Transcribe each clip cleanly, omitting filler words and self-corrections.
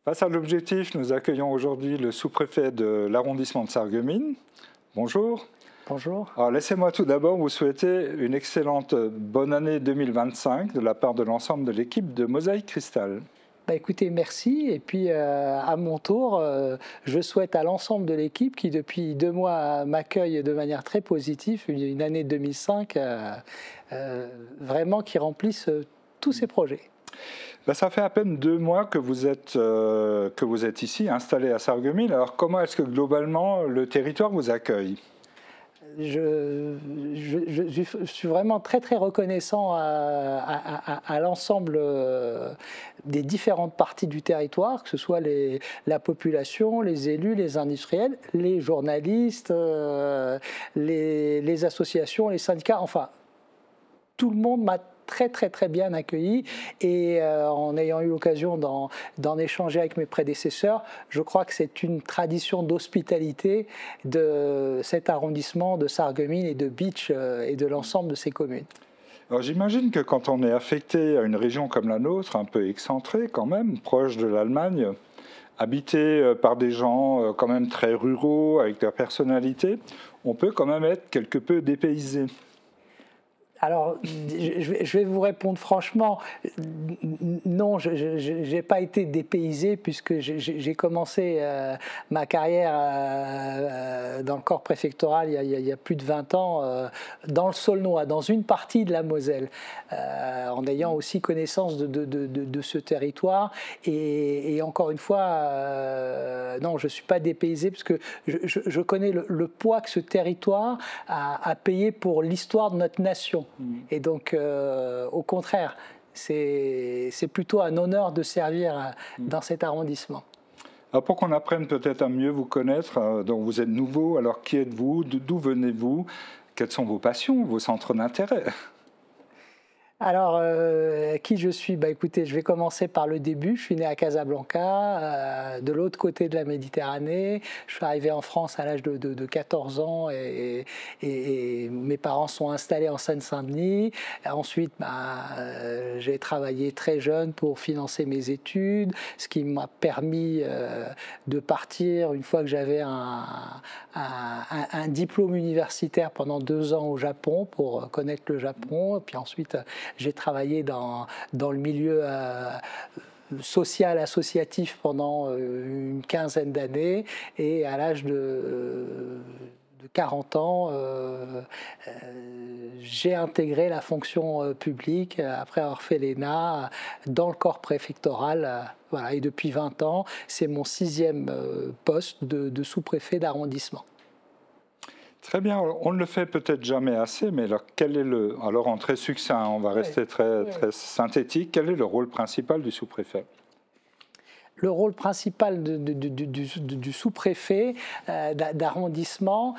Face à l'objectif, nous accueillons aujourd'hui le sous-préfet de l'arrondissement de Sarreguemines. Bonjour. Bonjour. Alors, laissez-moi tout d'abord vous souhaiter une excellente bonne année 2025 de la part de l'ensemble de l'équipe de Mosaïque Cristal. Écoutez, merci. Et puis, à mon tour, je souhaite à l'ensemble de l'équipe qui, depuis 2 mois, m'accueille de manière très positive, une année 2005 vraiment qui remplisse tous ses projets. Ça fait à peine 2 mois que vous êtes ici, installé à Sarreguemines. Alors, comment est-ce que globalement le territoire vous accueille ? Je suis vraiment très très reconnaissant à l'ensemble des différentes parties du territoire, que ce soit la population, les élus, les industriels, les journalistes, les associations, les syndicats, enfin tout le monde m'a très bien accueilli et en ayant eu l'occasion d'en échanger avec mes prédécesseurs, je crois que c'est une tradition d'hospitalité de cet arrondissement de Sarreguemines et de Bitche et de l'ensemble de ses communes. Alors j'imagine que quand on est affecté à une région comme la nôtre, un peu excentrée quand même, proche de l'Allemagne, habité par des gens quand même très ruraux, avec leur personnalité, on peut quand même être quelque peu dépaysé. Alors, je vais vous répondre franchement, non, je n'ai pas été dépaysé puisque j'ai commencé ma carrière dans le corps préfectoral il y a plus de 20 ans, dans le Saulnois, dans une partie de la Moselle, en ayant aussi connaissance de ce territoire. Et encore une fois, non, je ne suis pas dépaysé parce que je connais le poids que ce territoire a payé pour l'histoire de notre nation. Et donc, au contraire, c'est plutôt un honneur de servir dans cet arrondissement. Alors pour qu'on apprenne peut-être à mieux vous connaître, donc vous êtes nouveau, alors qui êtes-vous, d'où venez-vous, quelles sont vos passions, vos centres d'intérêt ? Alors, qui je suis ? Écoutez, je vais commencer par le début. Je suis né à Casablanca, de l'autre côté de la Méditerranée. Je suis arrivé en France à l'âge de 14 ans et mes parents sont installés en Seine-Saint-Denis. Ensuite, j'ai travaillé très jeune pour financer mes études, ce qui m'a permis de partir une fois que j'avais un diplôme universitaire pendant 2 ans au Japon pour connaître le Japon. Et puis ensuite, j'ai travaillé dans le milieu social, associatif pendant une quinzaine d'années et à l'âge de 40 ans, j'ai intégré la fonction publique après avoir fait l'ENA dans le corps préfectoral. Voilà, et depuis 20 ans, c'est mon 6e poste de sous-préfet d'arrondissement. Très bien, on ne le fait peut-être jamais assez, mais alors quel est alors en très succinct, on va rester très synthétique, quel est le rôle principal du sous-préfet ? Le rôle principal du sous-préfet d'arrondissement,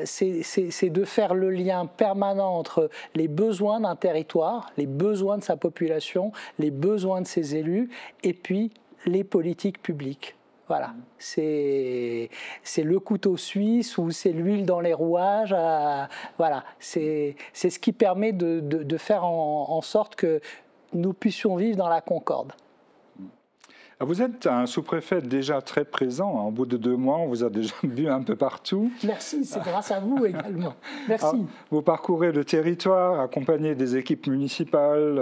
c'est de faire le lien permanent entre les besoins d'un territoire, les besoins de sa population, les besoins de ses élus, et puis les politiques publiques. Voilà, c'est le couteau suisse ou c'est l'huile dans les rouages. Voilà, c'est ce qui permet de faire en sorte que nous puissions vivre dans la concorde. Vous êtes un sous-préfet déjà très présent. Au bout de 2 mois, on vous a déjà vu un peu partout. Merci, c'est grâce à vous également. Merci. Alors, vous parcourez le territoire, accompagné des équipes municipales.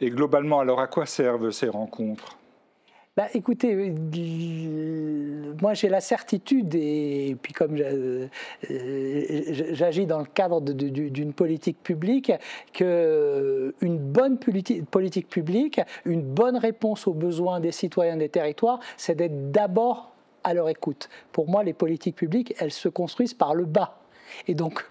Et globalement, alors à quoi servent ces rencontres ? Écoutez, moi j'ai la certitude, et puis comme j'agis dans le cadre d'une politique publique, qu'une bonne politique publique, une bonne réponse aux besoins des citoyens des territoires, c'est d'être d'abord à leur écoute. Pour moi, les politiques publiques, elles se construisent par le bas. Et donc,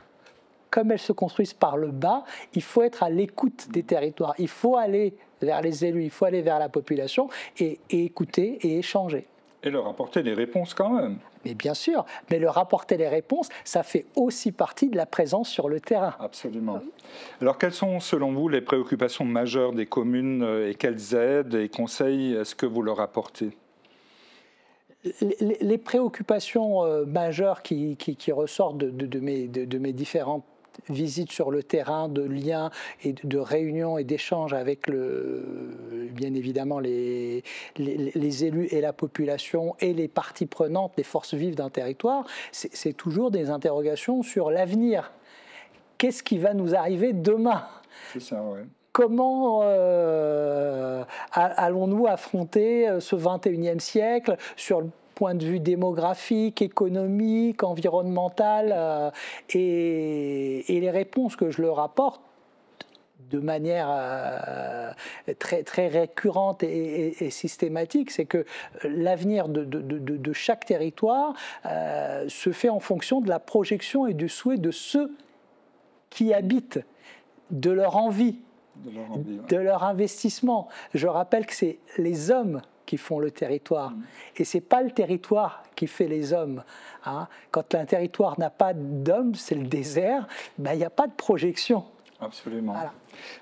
comme elles se construisent par le bas, il faut être à l'écoute des territoires. Il faut aller vers les élus, il faut aller vers la population et écouter et échanger. Et leur apporter des réponses quand même. Mais bien sûr, mais leur apporter les réponses, ça fait aussi partie de la présence sur le terrain. Absolument. Alors quelles sont selon vous les préoccupations majeures des communes et quelles aides et conseils est-ce que vous leur apportez ? Les préoccupations majeures qui ressortent de mes différentes visite sur le terrain, de liens et de réunions et d'échanges avec bien évidemment les élus et la population et les parties prenantes, les forces vives d'un territoire, c'est toujours des interrogations sur l'avenir. Qu'est-ce qui va nous arriver demain? C'est ça, ouais. Comment allons-nous affronter ce 21e siècle sur le point de vue démographique, économique, environnemental, et les réponses que je leur apporte de manière très, très récurrente et systématique, c'est que l'avenir de chaque territoire se fait en fonction de la projection et du souhait de ceux qui habitent, de leur envie, de leur investissement. Je rappelle que c'est les hommes qui font le territoire, et c'est pas le territoire qui fait les hommes. Hein. Quand un territoire n'a pas d'hommes, c'est le désert, ben, il n'y a pas de projection. Absolument. Voilà.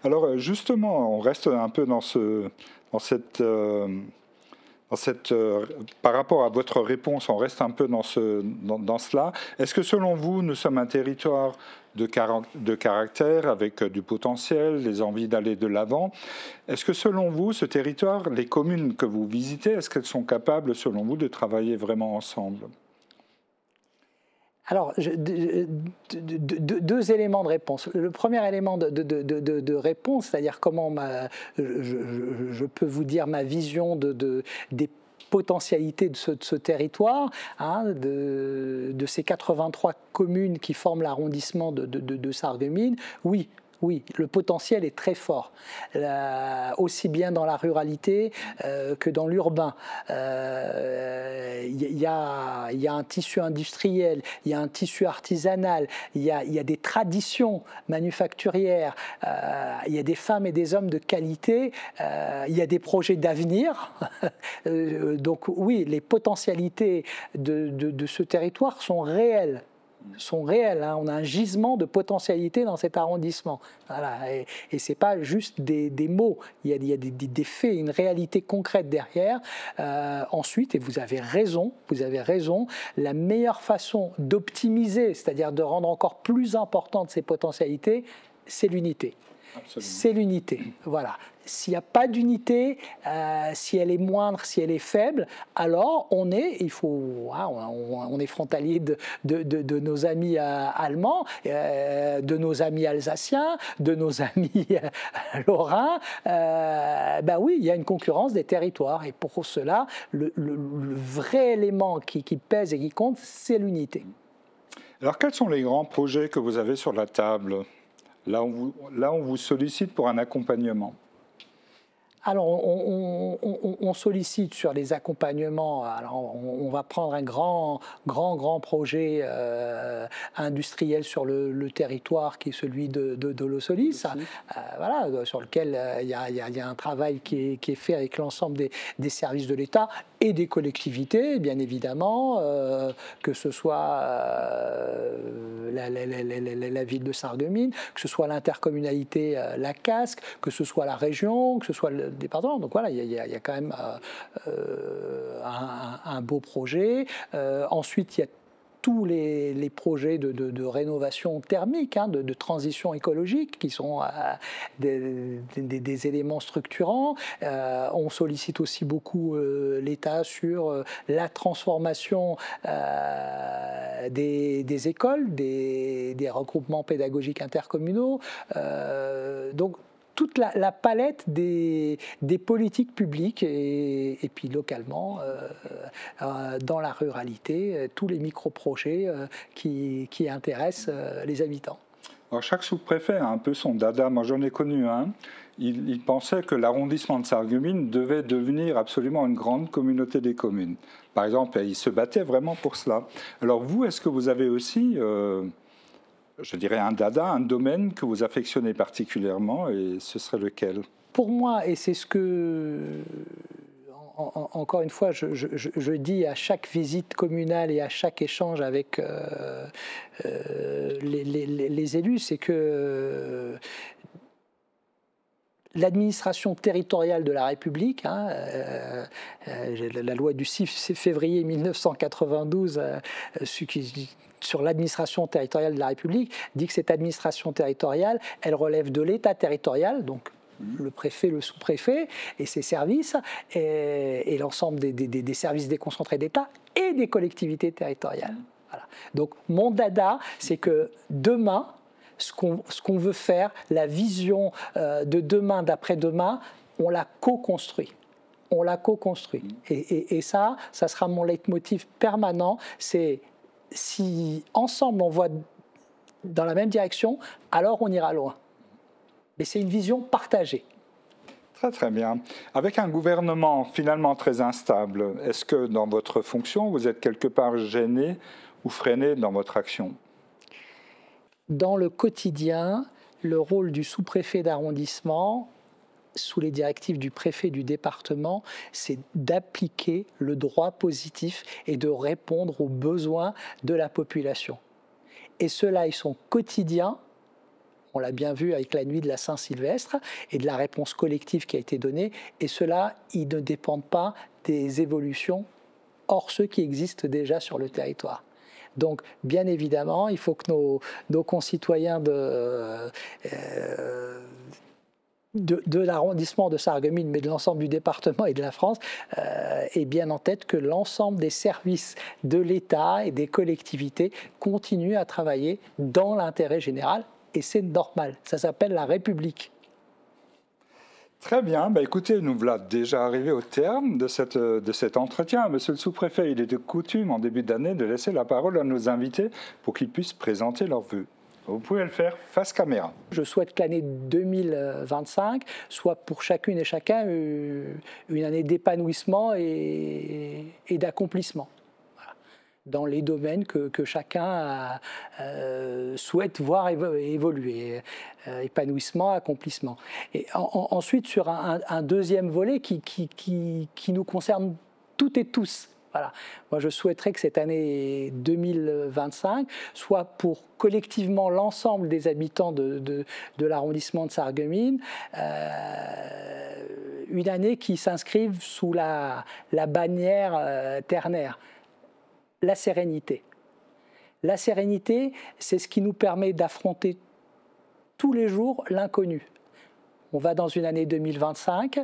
Alors justement, on reste un peu dans cette par rapport à votre réponse, on reste un peu dans cela. Est-ce que selon vous, nous sommes un territoire de caractère, avec du potentiel, des envies d'aller de l'avant? Est-ce que selon vous, ce territoire, les communes que vous visitez, est-ce qu'elles sont capables, selon vous, de travailler vraiment ensemble? Alors, deux éléments de réponse. Le premier élément de réponse, c'est-à-dire comment je peux vous dire ma vision des potentialités de ce territoire, hein, de ces 83 communes qui forment l'arrondissement de Sarreguemines. Oui. Oui, le potentiel est très fort, aussi bien dans la ruralité que dans l'urbain. Il y a un tissu industriel, il y a un tissu artisanal, il y a des traditions manufacturières, il y a des femmes et des hommes de qualité, il y a des projets d'avenir. Donc oui, les potentialités de ce territoire sont réelles. Hein. On a un gisement de potentialité dans cet arrondissement. Voilà. Et ce n'est pas juste des mots, il y a des faits, une réalité concrète derrière. Ensuite, et vous avez raison, la meilleure façon d'optimiser, c'est-à-dire de rendre encore plus importantes ces potentialités, c'est l'unité. C'est l'unité, voilà. S'il n'y a pas d'unité, si elle est moindre, si elle est faible, alors on est frontalier de nos amis allemands, de nos amis alsaciens, de nos amis lorrains. Ben oui, il y a une concurrence des territoires, et pour cela, le vrai élément qui pèse et qui compte, c'est l'unité. Alors, quels sont les grands projets que vous avez sur la table ? Là, on vous sollicite pour un accompagnement. Alors, on sollicite sur les accompagnements. Alors, on va prendre un grand projet industriel sur le territoire qui est celui de l'Ossolis, voilà, sur lequel il y a un travail qui est fait avec l'ensemble des services de l'État et des collectivités, bien évidemment, que ce soit la ville de Sarreguemines, que ce soit l'intercommunalité La Casque, que ce soit la région, que ce soit le département. Donc voilà, il y a quand même un beau projet. Ensuite, il y a tous les projets de rénovation thermique, hein, de transition écologique, qui sont des éléments structurants. On sollicite aussi beaucoup l'État sur la transformation des écoles, des regroupements pédagogiques intercommunaux. Donc, toute la palette des politiques publiques et puis localement, dans la ruralité, tous les micro-projets qui intéressent les habitants. Alors chaque sous-préfet a un peu son dada. Moi j'en ai connu un. Il pensait que l'arrondissement de Sarreguemines devait devenir absolument une grande communauté des communes. Par exemple, il se battait vraiment pour cela. Alors vous, est-ce que vous avez aussi... je dirais un dada, un domaine que vous affectionnez particulièrement, et ce serait lequel? Pour moi, et c'est ce que, encore une fois, je dis à chaque visite communale et à chaque échange avec les élus, c'est que l'administration territoriale de la République, la loi du 6 février 1992 sur l'administration territoriale de la République, dit que cette administration territoriale, elle relève de l'État territorial, donc le préfet, le sous-préfet et ses services, et l'ensemble des services déconcentrés d'État et des collectivités territoriales. Voilà. Donc mon dada, c'est que demain, ce qu'on veut faire, la vision de demain, d'après-demain, on la co-construit. On la co-construit. Et ça sera mon leitmotiv permanent, c'est si ensemble on voit dans la même direction, alors on ira loin. Mais c'est une vision partagée. Très très bien. Avec un gouvernement finalement très instable, est-ce que dans votre fonction, vous êtes quelque part gêné ou freiné dans votre action? Dans le quotidien, le rôle du sous-préfet d'arrondissement, sous les directives du préfet du département, c'est d'appliquer le droit positif et de répondre aux besoins de la population. Et ceux-là, ils sont quotidiens. On l'a bien vu avec la nuit de la Saint-Sylvestre et de la réponse collective qui a été donnée. Et ceux-là, ils ne dépendent pas des évolutions hors ceux qui existent déjà sur le territoire. Donc, bien évidemment, il faut que nos concitoyens de l'arrondissement de Sarreguemines, mais de l'ensemble du département et de la France, aient bien en tête que l'ensemble des services de l'État et des collectivités continuent à travailler dans l'intérêt général, et c'est normal. Ça s'appelle la République. Très bien. Bah, écoutez, nous voilà déjà arrivés au terme de cet entretien. Monsieur le sous-préfet, il est de coutume en début d'année de laisser la parole à nos invités pour qu'ils puissent présenter leurs vœux. Vous pouvez le faire face caméra. Je souhaite que l'année 2025 soit pour chacune et chacun une année d'épanouissement et d'accomplissement. Voilà. Dans les domaines que chacun souhaite voir évoluer. Épanouissement, accomplissement. Et ensuite, sur un deuxième volet qui nous concerne toutes et tous. Voilà. Moi, je souhaiterais que cette année 2025 soit pour collectivement l'ensemble des habitants de l'arrondissement de Sarreguemines une année qui s'inscrive sous la bannière ternaire. La sérénité. La sérénité, c'est ce qui nous permet d'affronter tous les jours l'inconnu. On va dans une année 2025,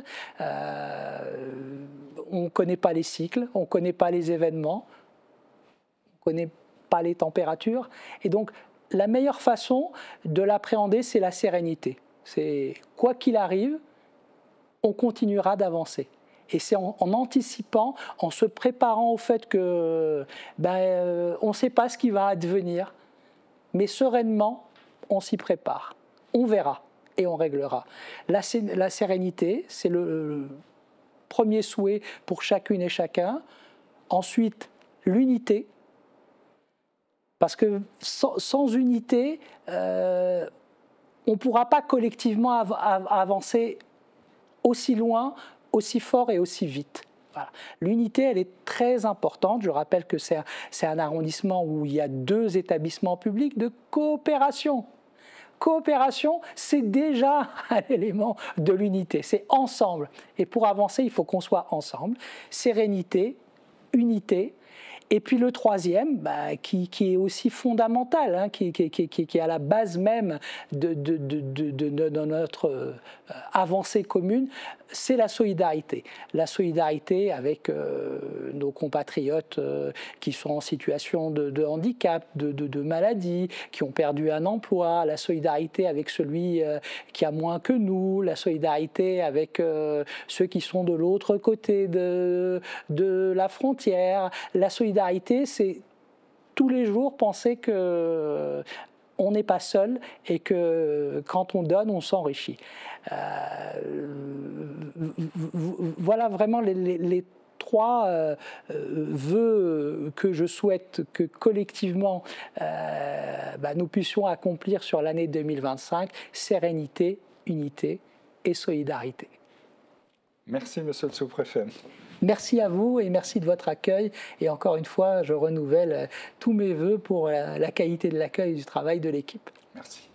on ne connaît pas les cycles, on ne connaît pas les événements, on ne connaît pas les températures. Et donc, la meilleure façon de l'appréhender, c'est la sérénité. C'est quoi qu'il arrive, on continuera d'avancer. Et c'est en anticipant, en se préparant au fait que on ne sait pas ce qui va advenir, mais sereinement, on s'y prépare. On verra et on réglera. La sérénité, c'est le premier souhait pour chacune et chacun. Ensuite, l'unité, parce que sans unité, on ne pourra pas collectivement avancer aussi loin, aussi fort et aussi vite. Voilà. L'unité, elle est très importante. Je rappelle que c'est un arrondissement où il y a 2 établissements publics de coopération. Coopération, c'est déjà un élément de l'unité, c'est ensemble. Et pour avancer, il faut qu'on soit ensemble. Sérénité, unité. Et puis le troisième, qui est aussi fondamental, hein, qui est à la base même de notre avancée commune, c'est la solidarité. La solidarité avec nos compatriotes qui sont en situation de handicap, de maladie, qui ont perdu un emploi, la solidarité avec celui qui a moins que nous, la solidarité avec ceux qui sont de l'autre côté de la frontière, la solidarité, c'est tous les jours penser que on n'est pas seul et que quand on donne, on s'enrichit. Voilà vraiment les 3 vœux que je souhaite que collectivement nous puissions accomplir sur l'année 2025, sérénité, unité et solidarité. Merci, monsieur le sous-préfet. Merci à vous et merci de votre accueil. Et encore une fois, je renouvelle tous mes vœux pour la qualité de l'accueil et du travail de l'équipe. Merci.